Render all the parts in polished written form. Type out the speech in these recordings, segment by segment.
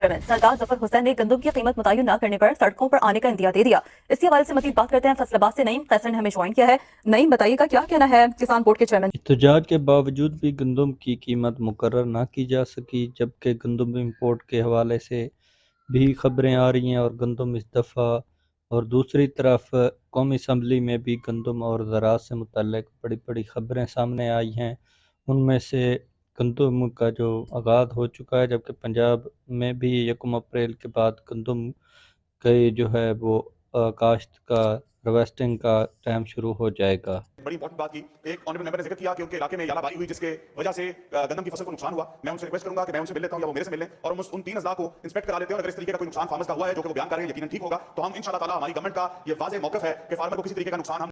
Chairman सरदार जफर हुसैन ने गंदम की कीमत मुतय्यन न करने पर सड़कों पर आने का इंदिया दे दिया। इसके हवाले से मजीद बात करते हैं फैसलाबाद से नईम कैसर ने हमें ज्वाइन किया है। नईम, बताइएगा क्या कहना है किसान बोर्ड के चेयरमैन। एहतजाज के बावजूद भी गंदम की कीमत मुकर्रर न की जा सकी, जबकि गंदम इंपोर्ट के हवाले से भी खबरें आ रही हैं और गंदम इस दफ़ा और दूसरी तरफ कौमी असम्बली में भी गंदम और ज़राअत से मुतल्लिक़ बड़ी बड़ी खबरें सामने आई हैं। उनमें से गंदम का जो आगाज़ हो चुका है, जबकि पंजाब में भी 1 अप्रैल के बाद गंदम के जो है वो काश्त का हार्वेस्टिंग का टाइम शुरू हो जाएगा। बड़ी इंपॉर्टेंट बात की एक ऑनरेबल मेंबर ने जिक्र किया कि उनके इलाके में यालाबारी हुई जिसके वजह से गंदम की फसल को नुकसान हुआ। मैं उनसे रिक्वेस्ट करूंगा कि मैं उनसे मिल लेता हूं या वो मेरे से मिल लें और हम उन 3 अज़ला को इंस्पेक्ट करा लेते हैं। अगर इस तरीके का कोई नुकसान फार्मर्स का हुआ है जो कि वो बयान कर रहे हैं यकीनन ठीक होगा, तो हम इंशाअल्लाह ताला हमारी गवर्नमेंट का ये वाज़ेह मौक़िफ़ है कि फार्मर को किसी तरीके का नुकसान हम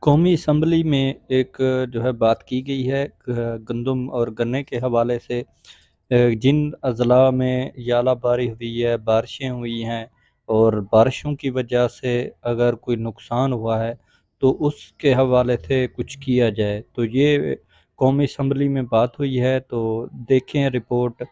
कौमी असम्बली में एक जो है बात की गई है गंदम और गन्ने के हवाले से। जिन अज़ला में यालाबारी हुई है, बारिशें हुई हैं और बारिशों की वजह से अगर कोई नुकसान हुआ है तो उसके हवाले से कुछ किया जाए। तो ये कौमी असम्बली में बात हुई है, तो देखें रिपोर्ट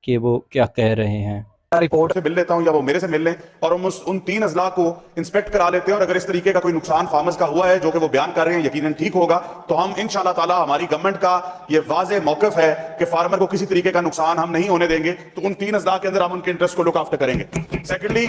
कि वो क्या कह रहे हैं। रिपोर्ट से मिल लेता हूं या वो मेरे से मिल लें और हम उन 3 अज़ला को इंस्पेक्ट करा लेते हैं और अगर इस तरीके का कोई नुकसान फार्मर्स का हुआ है जो कि वो बयान कर रहे हैं यकीनन ठीक होगा, तो हम इंशाअल्लाह ताला हमारी गवर्नमेंट का ये वाज़ेह मौक़िफ़ है कि फार्मर को किसी तरीके का नुकसान हम नहीं होने देंगे। तो उन 3 अज़ला के अंदर हम उनके इंटरेस्ट को लुक आफ्टर करेंगे। सेकेंडली,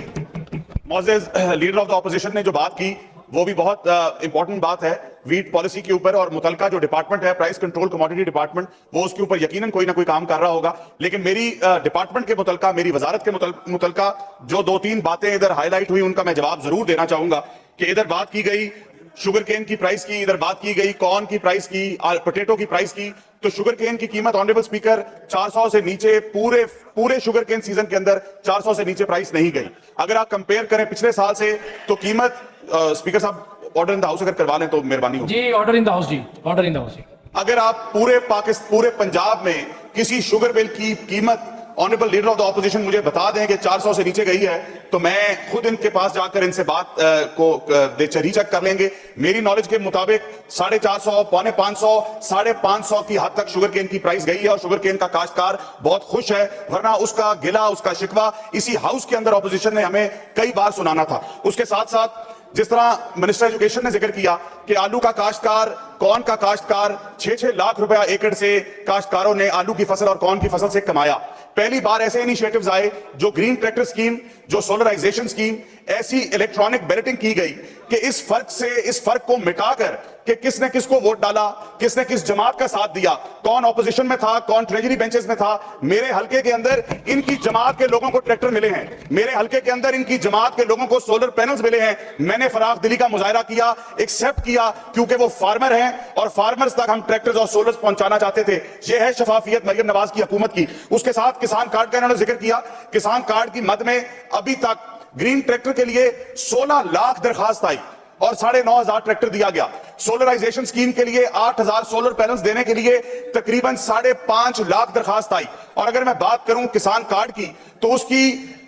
मोअज़्ज़ज़ लीडर ऑफ द ऑपोजिशन ने जो बात की वो भी बहुत इंपॉर्टेंट बात है वीट पॉलिसी के ऊपर, और मुतलका जो डिपार्टमेंट है प्राइस कंट्रोल कमोडिटी डिपार्टमेंट वो उसके ऊपर यकीनन कोई ना कोई काम कर रहा होगा। लेकिन मेरी डिपार्टमेंट के मुतलका, मेरी वजारत के मुतलका जो 2-3 बातें इधर हाईलाइट हुई उनका मैं जवाब जरूर देना चाहूंगा कि इधर बात की गई शुगर केन की प्राइस की, इधर बात की गई कॉर्न की प्राइस की, पोटैटो की प्राइस की। तो शुगर केन की कीमत ऑनरेबल स्पीकर 400 से नीचे पूरे शुगर केन सीजन के अंदर 400 से नीचे प्राइस नहीं गई। अगर आप कंपेयर करें पिछले साल से तो कीमत स्पीकर साहब ऑर्डर इन द हाउस अगर करवा लें तो मेहरबानी होगी। जी, ऑर्डर इन द हाउस जी, ऑर्डर इन द हाउस जी। अगर आप पूरे पंजाब में किसी शुगर बिल की कीमत honourable leader of the opposition मुझे बता दें कि 400 से नीचे गई है तो मैं खुद इनके पास जाकर इनसे बात को रीचेक कर लेंगे। मेरी नॉलेज के मुताबिक 450, 550, 550 की हद तक शुगर केन की प्राइस गई है और शुगर केन का काश्तकार बहुत खुश है, वरना उसका गिला, उसका शिकवा इसी हाउस के अंदर ऑपोजिशन ने हमें कई बार सुनाना था। उसके साथ साथ जिस तरह मिनिस्टर एजुकेशन ने जिक्र किया कि आलू का काश्तकार, कॉर्न का काश्तकार 6-6 लाख रुपया एकड़ से काश्तकारों ने आलू की फसल और कॉर्न की फसल से कमाया। पहली बार ऐसे इनिशिएटिव्स आए जो ग्रीन ट्रैक्टर स्कीम, जो सोलराइजेशन स्कीम, ऐसी इलेक्ट्रॉनिक बैलेटिंग की गई कि इस फर्क को मिटाकर कि किसने किसको वोट डाला, किसने किस जमात का साथ दिया, कौन ऑपोजिशन में था, कौन ट्रेजरी बेंचेस में था। मेरे हलके के अंदर इनकी जमात के लोगों को ट्रैक्टर मिले हैं, मेरे हलके के अंदर इनकी जमात के लोगों को सोलर पैनल्स मिले हैं। मैंने फराख दिली का मुजाहरा किया, एक्सेप्ट किया, क्योंकि वो फार्मर हैं और फार्मर्स तक हम ट्रैक्टर्स और सोलर्स पहुंचाना चाहते थे। यह है शफाफियत मरियम नवाज की हुकूमत की। उसके साथ किसान कार्ड का इन्होंने जिक्र किया। किसान कार्ड की मद में अभी तक ग्रीन ट्रैक्टर के लिए 16 लाख दरखास्त आई और 9,500 ट्रैक्टर दिया गया। सोलराइजेशन स्कीम के लिए 8,000 सोलर पैनल्स देने के लिए तकरीबन 5.5 लाख दरखास्त आई। और अगर मैं बात करूं किसान कार्ड की तो उसकी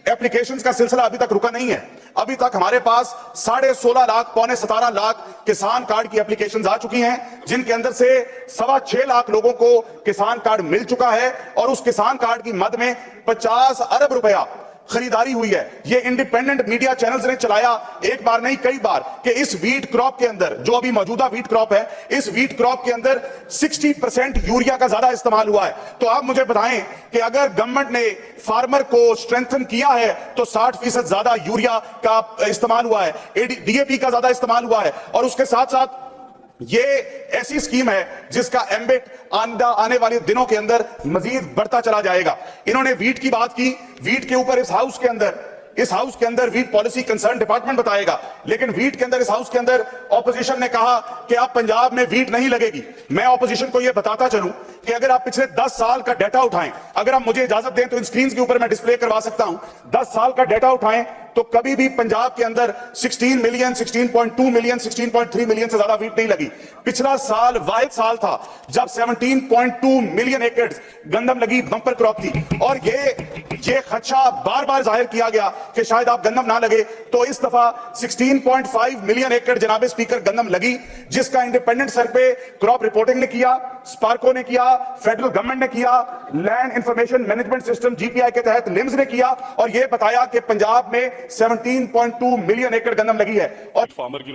एप्लीकेशंस का सिलसिला अभी तक रुका नहीं है। अभी तक हमारे पास 16.5 लाख, 17 लाख किसान कार्ड की एप्लीकेशंस आ चुकी हैं, जिनके अंदर से 6.25 लाख लोगों को किसान कार्ड मिल चुका है और उस किसान कार्ड की मद में 50 अरब रुपया खरीदारी हुई है। ये इंडिपेंडेंट मीडिया चैनल्स ने चलाया एक बार नहीं कई बार कि इस वीट क्रॉप के अंदर, जो अभी मौजूदा वीट क्रॉप है, इस वीट क्रॉप के अंदर 60% यूरिया का ज्यादा इस्तेमाल हुआ है। तो आप मुझे बताएं कि अगर गवर्नमेंट ने फार्मर को स्ट्रेंथन किया है तो 60% ज्यादा यूरिया का इस्तेमाल हुआ है, डीएपी का ज्यादा इस्तेमाल हुआ है। और उसके साथ साथ ये ऐसी स्कीम है जिसका एम्बिट आने वाले दिनों के अंदर मजीद बढ़ता चला जाएगा। इन्होंने वीट की बात की, वीट के ऊपर इस हाउस के अंदर वीट पॉलिसी कंसर्न डिपार्टमेंट बताएगा, लेकिन वीट के अंदर इस हाउस के अंदर ऑपोजिशन ने कहा कि अब पंजाब में वीट नहीं लगेगी। मैं ऑपोजिशन को यह बताता चलूं कि अगर आप पिछले 10 साल का डाटा उठाएं, अगर आप मुझे इजाजत दें तो इन स्क्रीन के ऊपर मैं डिस्प्ले करवा सकता हूं, 10 साल का डाटा उठाएं तो कभी भी पंजाब के अंदर 16 मिलियन, 16.2 मिलियन, 16.3 मिलियन से ज्यादा वीट नहीं लगी। पिछला साल वाहिद साल था जब 17.2 मिलियन एकड़ गंदम लगी, बंपर क्रॉप थी। और ये खदशा बार बार जाहिर किया गया कि शायद आप गंदम ना लगे, तो इस दफा 16.5 मिलियन एकड़ जनाबे स्पीकर गंदम लगी, जिसका इंडिपेंडेंट सर्वे क्रॉप रिपोर्टिंग ने किया, स्पार्को ने किया, फेडरल गवर्नमेंट ने किया, land information management system GPI के तहत लिम्स ने किया, और यह बताया कि पंजाब में 17.2 मिलियन एकड़ गंदम लगी है। और फार्मर की